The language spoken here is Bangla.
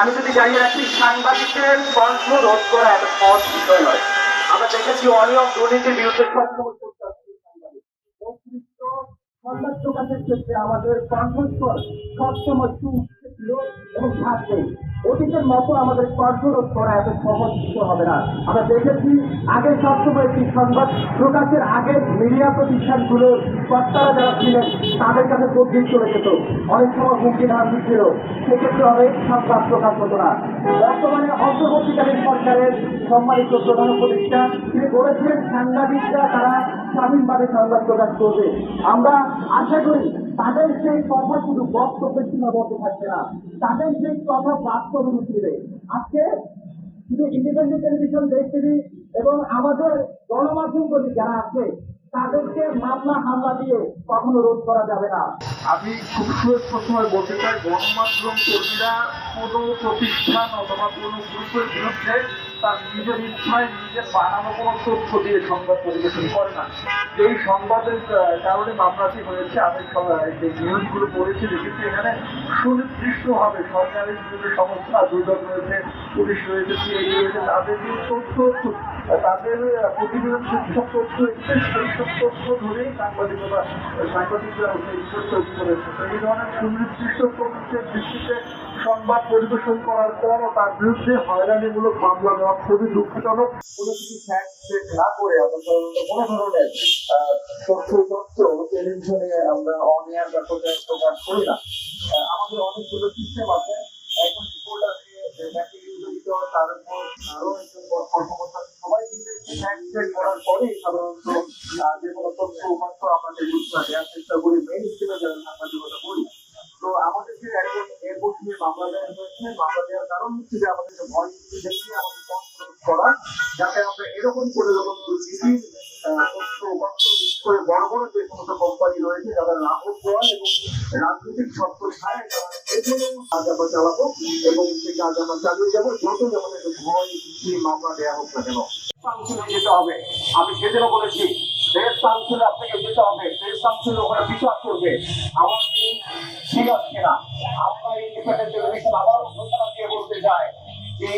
আমি যদি জানি একটি সাংবাদিকের কণ্ঠ রোধ করা এত সহজ বিষয় নয়। আমরা দেখেছি অনিয়ম দুর্নীতির বিরুদ্ধে সবসময় সংবাদ প্রকাশের ক্ষেত্রে আমাদের কণ্ঠস্বর সবসময় ছিল এবং থাকবে। অতীতের মতো আমাদের কণ্ঠরোধ করা এত সহজ কিছু হবে না। আমরা দেখেছি আগে সবসময় একটি সংবাদ প্রকাশের আগে মিডিয়া প্রতিষ্ঠানগুলোর কর্তারা যারা ছিলেন তাদের কাছে তদবির চলে যেত, অনেক সময় হুমকি ধামকি ছিল, সেক্ষেত্রে হবে সংবাদ প্রকাশ হতো না। বর্তমানে অন্তর্বর্তীকালীন সরকারের সম্মানিত প্রধান উপদেষ্টা তিনি বলেছেন সাংবাদিকরা তারা স্বাধীনভাবে সংবাদ প্রকাশ করবে। আমরা আশা করি তাদের সেই কথা শুধু বক্তব্যের সীমাবদ্ধ থাকবে না, তাদের সেই কথা বাস্তবে রূপ দেবে। আজকে শুধু ইন্ডিপেন্ডেন্ট টেলিভিশন, দেশ টিভি এবং আমাদের গণমাধ্যমগুলি যারা আছে তাদেরকে মামলা হামলা দিয়ে কখনো রোধ করা যাবে না। আমি খুব সুস্পষ্টভাবে বলতে চাই, গণমাধ্যম কর্মীরা কোনো প্রতিষ্ঠান অথবা কোনো গ্রুপের বিরুদ্ধে তার নিজের ইচ্ছায় নিজের বানানো কোনো তথ্য দিয়ে সংবাদ পরিবেশন করে না। এই সংবাদের কারণে মামলাটি হয়েছে। আমি যে নিউজগুলো পড়েছি দেখেছি এখানে সুনির্দিষ্টভাবে সরকারের বিভিন্ন সংস্থা, দুদক রয়েছে, পুলিশ রয়েছে, সিআইডি রয়েছে, তাদের যে তথ্য, তাদের প্রতিবেদন যেসব তথ্য এসেছে সেই সব তথ্য ধরেই সাংবাদিকরা রিপোর্ট তৈরি করেছে। এই ধরনের সুনির্দিষ্ট তথ্যের ভিত্তিতে সংবাদ পরিবেশন করার পরও তার বিরুদ্ধে হয়রানিমূলক মামলা দেওয়া খুবই দুঃখজনক। কোনো কিছু ফ্যাক্ট চেক না করে আমরা কোনো ধরনের তথ্য টেলিভিশনে আমরা অনিয়ার বা প্রকাশ করি না। আমাদের অনেকগুলো সিস্টেম আছে, এখন রিপোর্ট আছে, তার উপর আরো একজন কর্মকর্তা, সবাই মিলে ফ্যাক্ট চেক করার পরেই সাধারণত যে কোনো তথ্য উপাত্ত আমাদের দেওয়ার চেষ্টা করি, মেইন হিসেবে সাংবাদিকতা করি। তো আমাদেরকে এখন এয়ারপোর্ট নিয়ে মামলা দেওয়া হয়েছে। মামলা দেওয়ার কারণ হচ্ছে যে আমাদেরকে ভয় দেখিয়ে আমাদের কনফারেন্স করা, যাতে আমরা এরকম করে যখন তথ্য উপাত্ত করে বড় বড় যে সমস্ত কোম্পানি রয়েছে যারা লাভবান এবং রাজনৈতিক শর্ত ছায় তারা এখানে কাজ আমরা চালাবো এবং সেই কাজ আমরা চালিয়ে যাবো, যত যেমন ভয় মামলা দেওয়া হোক না কেন। কাউন্সিলে যেতে হবে, আমি সেদিনও বলেছি দেশ কাউন্সিলে আপনাকে যেতে হবে, দেশ কাউন্সিল ওখানে বিচার করবে আমার ঠিক আছে কিনা। আমরা ইন্ডিপেন্ডেন্ট টেলিভিশন আবারও ঘোষণা দিয়ে বলতে চাই যে